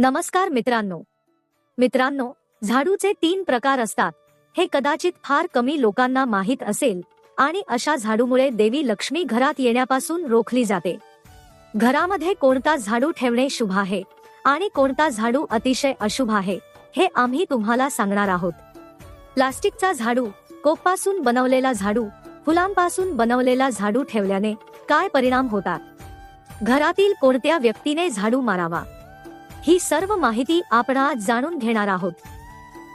नमस्कार मित्रांनो, झाडूचे 3 प्रकार असतात हे कदाचित फार कमी लोकांना माहीत असेल आणि अशा झाडूमुळे देवी लक्ष्मी घरात येण्यापासून रोखली जाते। घरामध्ये कोणता झाडू ठेवणे शुभ आहे आणि कोणता झाडू अतिशय अशुभ आहे हे आम्ही तुम्हाला सांगणार आहोत। प्लास्टिकचा झाडू, कोकपासून बनवलेला झाडू, फुलांपासून बनवलेला झाडू ठेवल्याने काय परिणाम होतात? घरातील कोणत्या व्यक्तीने झाडू मारावा ही सर्व माहिती आपण आज जाणून घेणार आहोत।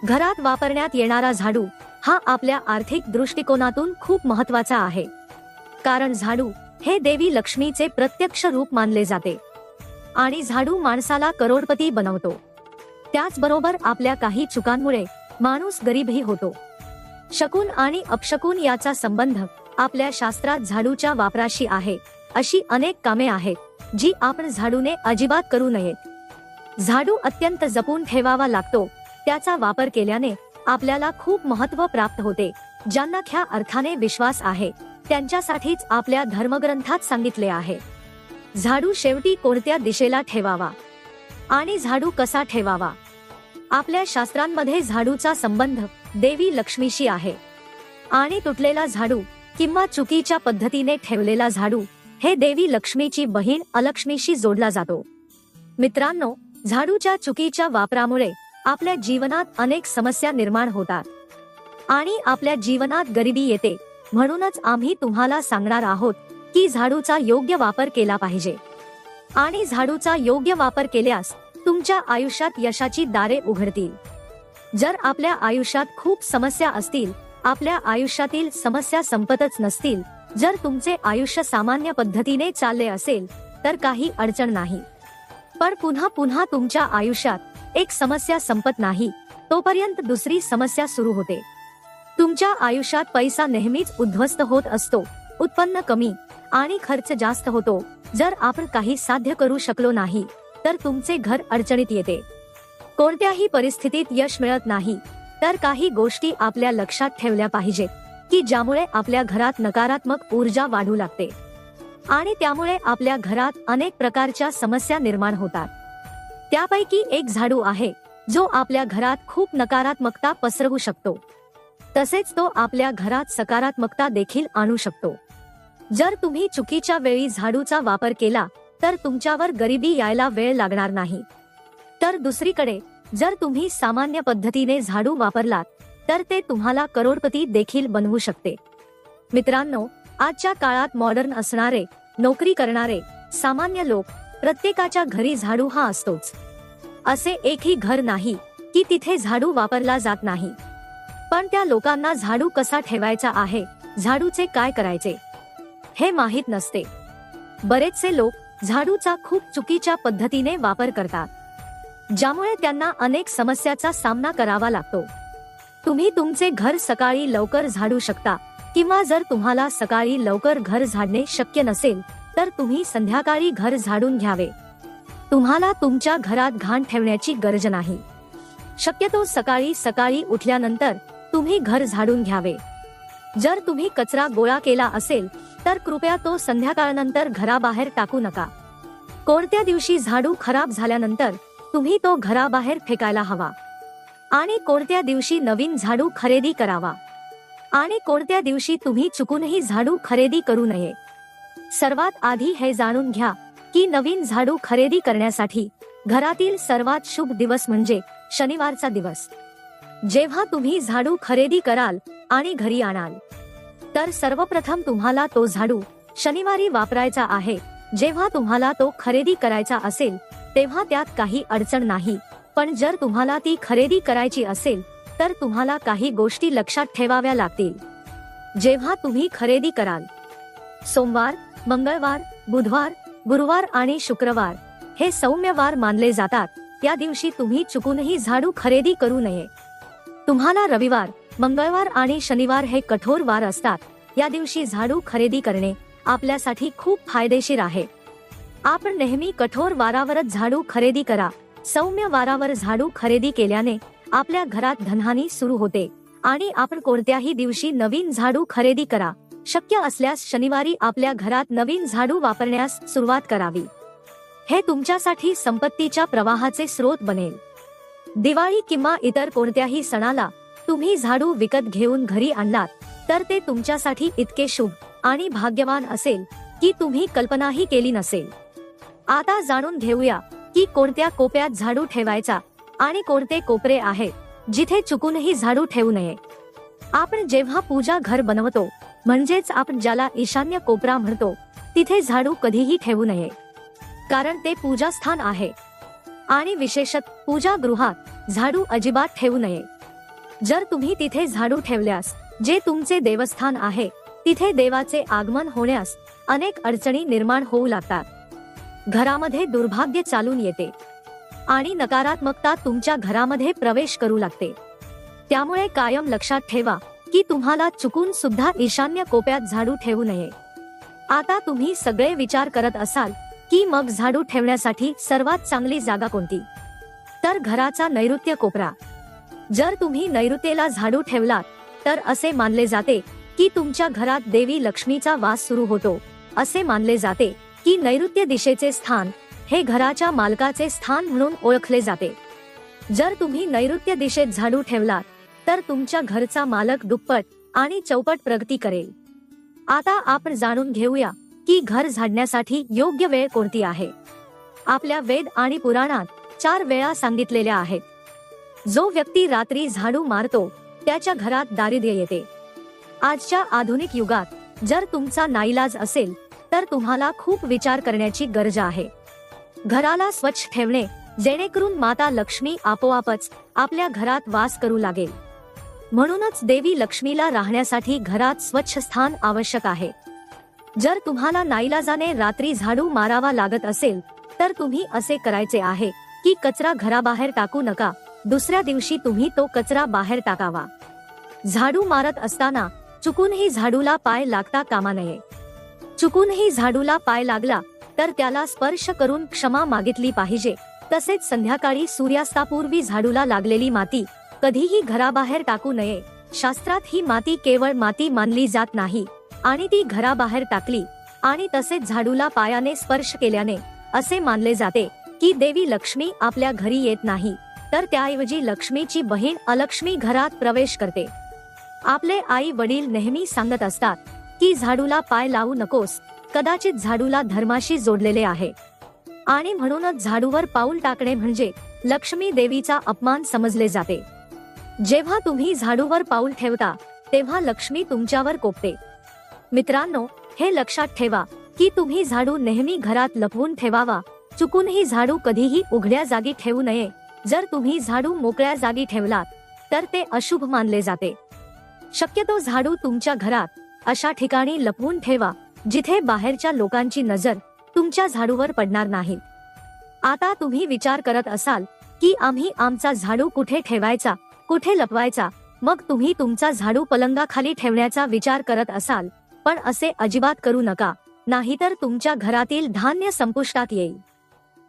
घरात वापरण्यात येणारा झाडू हा आपल्या आर्थिक दृष्टिकोनातून खूप महत्त्वाचा आहे, कारण झाडू हे देवी लक्ष्मीचे प्रत्यक्ष रूप मानले जाते आणि झाडू माणसाला करोडपती बनवतो। त्याचबरोबर आपल्या काही चुकांमुळे माणूस गरीबही होतो। शकुन आणि अपशकुन याचा संबंध आपल्या शास्त्रात झाडूच्या वापराशी आहे। अशी अनेक कामे आहेत जी आपण झाडूने अजिबात करू नयेत। झाडू अत्यंत जपून ठेवावा लागतो। त्याचा वापर केल्याने आपल्याला खूप महत्त्व प्राप्त होते। ज्यांना ख्या अर्थाने विश्वास आहे त्यांच्यासाठीच आपल्या धर्मग्रंथात सांगितले आहे। झाडू शेवटी कोणत्या दिशेला ठेवावा आणि झाडू कसा ठेवावा? आपल्या शास्त्रांमध्ये झाडूचा संबंध देवी लक्ष्मीशी आहे आणि तुटलेला झाडू किंवा चुकीच्या पद्धतीने ठेवलेला झाडू हे देवी लक्ष्मीची बहीण अलक्ष्मीशी जोडला जातो। मित्रांनो, झाडूच्या चुकीच्या वापरामुळे आपल्या जीवनात अनेक समस्या निर्माण होतात आणि आपल्या जीवनात गरिबी येते। म्हणूनच आम्ही तुम्हाला सांगणार आहोत की झाडूचा योग्य वापर केला पाहिजे आणि झाडूचा योग्य वापर केल्यास तुमच्या आयुष्यात यशाची दारे उघडतील। जर आपल्या आयुष्यात खूप समस्या असतील, आपल्या आयुष्यातील समस्या संपतच नसतील, जर तुमचे आयुष्य सामान्य पद्धतीने चालले असेल तर काही अडचण नाही, पण पुन्हा तुमच्या आयुष्यात एक समस्या संपत नाही तोपर्यंत दुसरी समस्या सुरू होते। तुमच्या आयुष्यात पैसा नेहमीच उद्ध्वस्त होत असतो, उत्पन्न कमी आणि खर्च जास्त होतो। जर आपण काही साध्य करू शकलो नाही तर तुमचे घर अडचणीत येते। कोणत्याही परिस्थितीत यश मिळत नाही तर काही गोष्टी आपल्या लक्षात ठेवल्या पाहिजेत की ज्यामुळे आपल्या घरात नकारात्मक ऊर्जा वाढू लागते आणि त्यामुळे आपल्या घरात अनेक प्रकारच्या समस्या निर्माण होतात। त्यापैकी एक झाडू आहे जो आपल्या घरात खूप नकारात्मकता पसरवू शकतो, तसेच तो आपल्या घरात सकारात्मकता देखील आणू शकतो। जर तुम्ही चुकीच्या वेळी झाडूचा वापर केला तर तुमच्यावर गरिबी यायला वेळ लागणार नाही, तर दुसरीकडे जर तुम्ही सामान्य पद्धतीने झाडू वापरलात तर ते तुम्हाला करोडपती देखील बनवू शकते। मित्रांनो, आजच्या काळात मॉडर्न असणारे, नोकरी करणारे सामान्य लोक प्रत्येकाच्या घरी झाडू हा असतोच। असे एकही घर नाही की तिथे झाडू वापरला जात नाही, पण त्या लोकांना झाडू कसा ठेवायचा आहे, झाडूचे काय करायचे हे माहीत नसते। बरेचसे लोक झाडूचा खूप चुकीच्या पद्धतीने वापर करतात, ज्यामुळे त्यांना अनेक समस्याचा सामना करावा लागतो। तुम्ही तुमचे घर सकाळी लवकर झाडू शकता, किंवा जर तुम्हाला सकाळी लवकर घर झाडणे शक्य नसेल तर तुम्ही संध्याकाळी घर झाडून घ्यावे। तुम्हाला तुमच्या घरात घाण ठेवण्याची गरज नाही। शक्यतो सकाळी उठल्यानंतर तुम्ही घर झाडून घ्यावे। जर तुम्ही कचरा गोळा केला असेल तर कृपया तो संध्याकाळनंतर घराबाहेर टाकू नका। कोणत्या दिवशी झाडू खराब झाल्यानंतर तुम्ही तो घराबाहेर फेकायला हवा आणि कोणत्या दिवशी नवीन झाडू खरेदी करावा आणि कोणत्या दिवशी तुम्ही चुकूनही झाडू खरेदी करू नये। सर्वात आधी हे जाणून घ्या की नवीन झाडू खरेदी करण्यासाठी घरातील सर्वात शुभ दिवस म्हणजे शनिवारचा दिवस। जेव्हा तुम्ही झाडू खरेदी कराल आणि घरी आणाल तर सर्वप्रथम तुम्हाला तो झाडू शनिवारी वापरायचा आहे। जेव्हा तुम्हाला तो खरेदी करायचा असेल तेव्हा त्यात काही अडचण नाही, पण जर तुम्हाला ती खरेदी करायची असेल तर तुम्हाला काही गोष्टी लक्षात ठेवाव्या लागतील। जेव्हा तुम्ही खरेदी कराल, सोमवार, मंगळवार, बुधवार, गुरुवार आणि शुक्रवार हे सौम्य वार मानले जातात। त्या दिवशी तुम्ही चुकूनही झाडू खरेदी करू नये। तुम्हाला रविवार, मंगळवार आणि शनिवार हे कठोर वार असतात। या दिवशी झाडू खरेदी करणे आपल्यासाठी खूप फायदेशीर आहे। आपण नेहमी कठोर वारावरच झाडू खरेदी करा। सौम्य वारावर झाडू खरेदी केल्याने आपल्या घरात धनहानी सुरू होते आणि आपण कोणत्याही दिवशी नवीन झाडू खरेदी करा। शक्य असल्यास शनिवारी आपल्या घरात नवीन झाडू वापरण्यास सुरुवात करावी। हे तुमच्यासाठी संपत्तीच्या प्रवाहाचे स्रोत बनेल. दिवाळी किंवा इतर कोणत्याही सणाला तुम्ही झाडू विकत घेऊन घरी आणलात तर ते तुमच्यासाठी इतके शुभ आणि भाग्यवान असेल की तुम्ही कल्पनाही केली नसेल. आता जाणून घेऊया की कोणत्या कोपऱ्यात झाडू ठेवायचा आणि कोणते कोपरे आहेत जिथे चुकूनही झाडू ठेवू नये. आपण जेव्हा पूजा घर बनवतो, म्हणजेच आपण ज्याला ईशान्य कोपरा म्हणतो, तिथे झाडू कधीही ठेवू नये, कारण ते पूजास्थान आहे. आणि विशेषतः पूजा गृहात झाडू अजिबात ठेवू नये. जर तुम्ही तिथे झाडू ठेवल्यास, जे तुमचे देवस्थान आहे, तिथे देवाचे आगमन होण्यास अनेक अडचणी निर्माण होऊ लागतात. घरामध्ये दुर्भाग्य चालून येते आणि नकारात्मकता तुमच्या घरामध्ये प्रवेश करू लागते. त्यामुळे कायम लक्षात ठेवा की तुम्हाला चुकून सुद्धा ईशान्य कोपऱ्यात झाडू ठेवू नये. आता तुम्ही सगळे विचार करत असाल की मग झाडू ठेवण्यासाठी सर्वात चांगली जागा कोणती? तर घराचा नैऋत्य कोपरा. जर तुम्ही नैऋत्येला झाडू ठेवलात तर असे मानले जाते की तुमच्या घरात देवी लक्ष्मीचा वास सुरू होतो. असे मानले जाते की नैऋत्य दिशेचे स्थान हे घराच्या मालकाचे स्थान म्हणून ओळखले जाते. जर तुम्ही नैऋत्य दिशेत झाडू ठेवलात तर तुमच्या घरचा मालक दुप्पट आणि चौपट प्रगती करेल. आता आपण जाणून घेऊया की घर झाडण्यासाठी योग्य वेळ कोणती आहे. आपल्या वेद आणि पुराणात 4 वेळा सांगितलेल्या आहेत. जो व्यक्ती रात्री झाडू मारतो त्याच्या घरात दारिद्र्य येते. आजच्या आधुनिक युगात जर तुमचा नाईलाज असेल तर तुम्हाला खूप विचार करण्याची गरज आहे. घराला स्वच्छ ठेवणे, जेणेकरून माता लक्ष्मी आपोआपच आपल्या घरात वास करू लागेल. म्हणूनच देवी लक्ष्मीला राहण्यासाठी घरात स्वच्छ स्थान आवश्यक आहे. जर तुम्हाला नाईलाजाने रात्री झाडू मारावा लागत असेल तर तुम्ही असे करायचे आहे की कचरा घराबाहेर टाकू नका. दुसऱ्या दिवशी तुम्ही तो कचरा बाहेर टाकावा. झाडू मारत असताना चुकूनही झाडूला पाय लागता कामा नये. चुकूनही झाडूला पाय लागला तर त्याला स्पर्श करून क्षमा मागितली पाहिजे. तसेच संध्याकाळी सूर्यास्तापूर्वी झाडूला लागलेली माती कधीही घराबाहेर टाकू नये. शास्त्रात ही माती केवळ माती मानली जात नाही आणि ती घराबाहेर टाकली आणि तसेच झाडूला पायाने स्पर्श केल्याने असे मानले जाते की देवी लक्ष्मी आपल्या घरी येत नाही, तर त्याऐवजी लक्ष्मीची बहीण अलक्ष्मी घरात प्रवेश करते. आपले आई वडील नेहमी सांगत असतात की झाडूला पाय लावू नकोस, कदाचित झाडूला धर्माशी जोडलेले आहे आणि म्हणूनच झाडूवर पाऊल टाकणे म्हणजे लक्ष्मी देवीचा अपमान समजले जाते. जेव्हा तुम्ही झाडूवर पाऊल ठेवता तेव्हा लक्ष्मी तुमच्यावर कोपते. मित्रांनो, हे लक्षात ठेवा की तुम्ही झाडू नेहमी घरात लपवून ठेवावा. चुकूनही झाडू कधीही उघड्या जागी ठेवू नये. जर तुम्ही झाडू मोकळ्या जागी ठेवलात तर ते अशुभ मानले जाते. शक्यतो झाडू तुमच्या घरात अशा ठिकाणी लपवून ठेवा जिथे बाहेरच्या लोकांची नजर तुमच्या झाडूवर पडणार नाही. आता तुम्ही विचार करत असाल की आम्ही आमचा झाडू कुठे ठेवायचा, कुठे लपवायचा. मग तुम्ही तुमचा झाडू पलंगाखाली ठेवण्याचा विचार करत असाल, पण असे अजिबात करू नका, नाहीतर तुमच्या घरातील धान्य संपुष्टात येईल.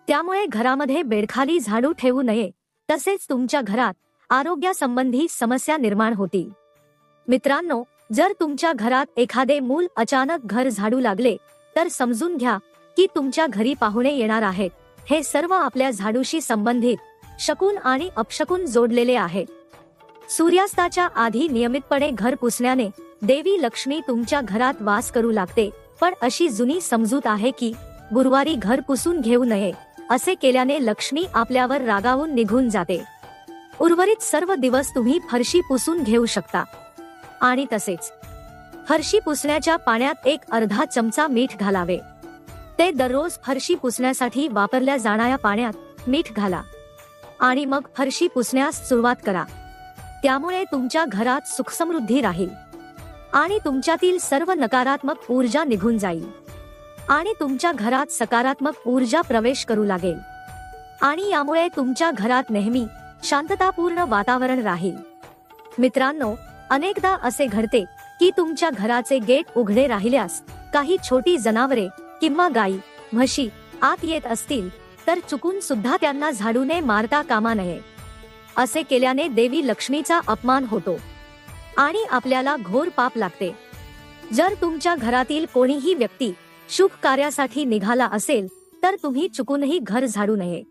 त्यामुळे घरामध्ये बेडखाली झाडू ठेवू नये. तसेच तुमच्या घरात आरोग्यासंबंधी समस्या निर्माण होतील. मित्रांनो, जर तुमच्या घरात एखादे मूल अचानक घर झाडू लागले तर समजून घ्या की तुमच्या घरी पाहुणे येणार आहेत. हे सर्व आपल्या झाडूशी संबंधित शकून आणि अपशकुन जोडलेले आहे. सूर्यास्ताच्या आधी नियमितपणे घर पुसण्याने देवी लक्ष्मी तुमच्या घरात वास करू लागते. पण अशी जुनी समजूत आहे की गुरुवारी घर पुसून घेऊ नये. असे केल्याने लक्ष्मी आपल्यावर रागावून निघून जाते. उर्वरित सर्व दिवस तुम्ही फरशी पुसून घेऊ शकता. आणि तसेच फरशी पुसण्याच्या पाण्यात एक अर्धा चमचा मीठ घालावे. ते दररोज फरशी पुसण्यासाठी वापरल्या जाणाऱ्या पाण्यात मीठ घाला आणि मग फरशी पुसण्यास सुरुवात करा. त्यामुळे तुमच्या घरात सुखसमृद्धी राहील आणि तुमच्यातील सर्व नकारात्मक ऊर्जा निघून जाईल आणि तुमच्या घरात सकारात्मक ऊर्जा प्रवेश करू लागेल आणि यामुळे तुमच्या घरात नेहमी शांततापूर्ण वातावरण राहील. मित्रांनो, अनेकदा असे घडते की तुमच्या घराचे गेट उघडे राहिल्यास काही छोटी जनावरे किंवा गायी, म्हशी आत येत असतील तर चुकून सुद्धा त्यांना झाडूने मारता कामा नये. असे केल्याने देवी लक्ष्मीचा अपमान होतो आणि आपल्याला घोर पाप लागते. जर तुमच्या घरातील कोणीही व्यक्ती शुभ कार्यासाठी निघाला असेल तर तुम्ही चुकूनही घर झाडू नये.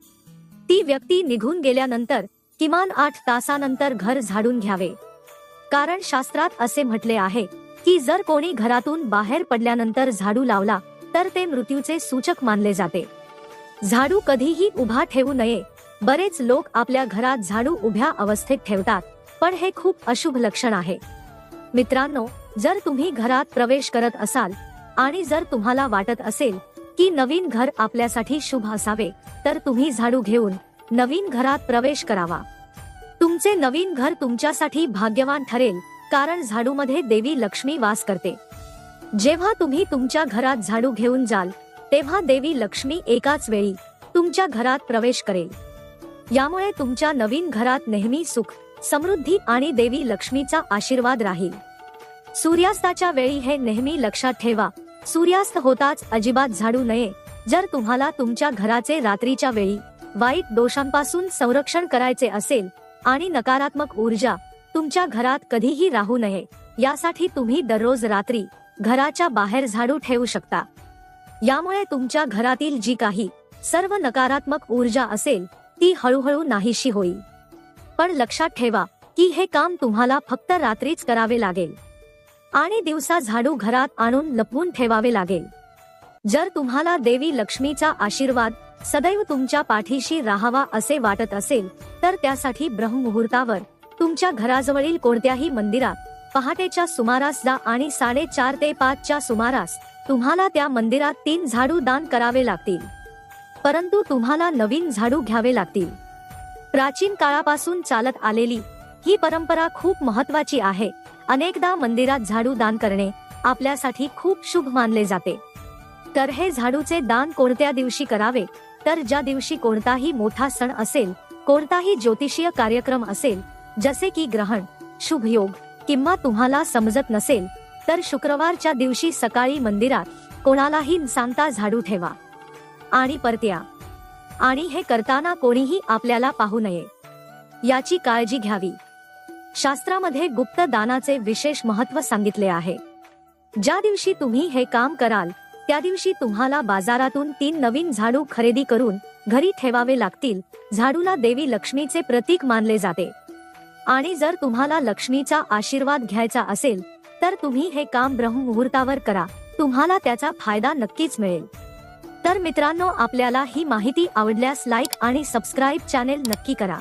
ती व्यक्ती निघून गेल्यानंतर किमान 8 तासानंतर घर झाडून घ्यावे. कारण शास्त्रात असे म्हटले आहे की जर कोणी घरातून बाहेर पडल्यानंतर झाडू लावला तर ते मृत्यूचे सूचक मानले जाते. झाडू कधीही उभा ठेवू नये. बरेच लोक आपल्या घरात झाडू उभ्या अवस्थेत ठेवतात, पण हे खूप अशुभ लक्षण आहे. मित्रांनो, जर तुम्ही घरात प्रवेश करत असाल आणि जर तुम्हाला वाटत असेल की नवीन घर आपल्यासाठी शुभ असावे, तर तुम्ही झाडू घेऊन नवीन घरात प्रवेश करावा. तुमचे नवीन घर तुमच्यासाठी भाग्यवान ठरेल, कारण झाडूमध्ये देवी लक्ष्मी वास करते. जेव्हा तुम्ही तुमच्या घरात झाडू घेऊन जाल तेव्हा देवी लक्ष्मी एकाच वेळी तुमच्या घरात प्रवेश करेल. यामुळे तुमच्या नवीन घरात नेहमी सुख, समृद्धी आणि देवी लक्ष्मीचा आशीर्वाद राहील. सूर्यास्ताच्या वेळी हे नेहमी लक्षात ठेवा. सूर्यास्त होताच अजिबात झाडू नये. जर तुम्हाला तुमच्या घराचे रात्रीच्या वेळी वाईट दोषांपासून संरक्षण करायचे असेल आणि नकारात्मक ऊर्जा तुमच्या घरात कधीही राहू नये, यासाठी तुम्ही दररोज रात्री घराच्या बाहेर झाडू ठेवू शकता. यामुळे तुमच्या घरातील जी काही सर्व नकारात्मक ऊर्जा असेल ती हळूहळू नाहीशी होईल. पण लक्षात ठेवा की हे काम तुम्हाला फक्त रात्रीच करावे लागेल आणि दिवसा झाडू घरात आणून लपवून ठेवावे लागेल. जर तुम्हाला देवी लक्ष्मीचा आशीर्वाद सदैव तुमच्या पाठीशी राहावा असे वाटत असेल तर त्यासाठी ब्रह्ममुहूर्तावर तुमच्या घराजवळील कोणत्याही मंदिरात पहाटेच्या सुमारास जा आणि 4:30 ते 5च्या सुमारास तुम्हाला त्या मंदिरात 3 झाडू दान करावे लागतील. परंतु तुम्हाला नवीन झाडू घ्यावे लागतील. प्राचीन काळापासून चालत आलेली ही परंपरा खूप महत्त्वाची आहे. अनेकदा मंदिरात झाडू दान करणे आपल्यासाठी खूप शुभ मानले जाते. तर हे झाडूचे दान कोणत्या दिवशी करावे, तर ज्या दिवशी कोणताही मोठा सण असेल, कोणताही ज्योतिषीय कार्यक्रम असेल, जसे की ग्रहण, शुभ योग, किंवा तुम्हाला समजत नसेल तर शुक्रवारच्या दिवशी सकाळी मंदिरात कोणालाही न सांगता झाडू ठेवा आणि परत्या. आणि हे करताना कोणीही आपल्याला पाहू नये, याची काळजी घ्यावी. शास्त्रामध्ये गुप्त दानाचे विशेष महत्त्व सांगितले आहे. ज्या दिवशी तुम्ही हे काम कराल त्या दिवशी तुम्हाला बाजारातून 3 नवीन झाडू खरेदी करून घरी ठेवावे लागतील. झाडूला देवी लक्ष्मीचे प्रतीक मानले जाते आणि जर तुम्हाला लक्ष्मीचा आशीर्वाद घ्यायचा असेल तर तुम्ही हे काम ब्रह्ममुहूर्तावर करा. तुम्हाला त्याचा फायदा नक्कीच मिळेल. तर मित्रांनो, आपल्याला ही माहिती आवडल्यास लाईक आणि सबस्क्राईब चॅनेल नक्की करा.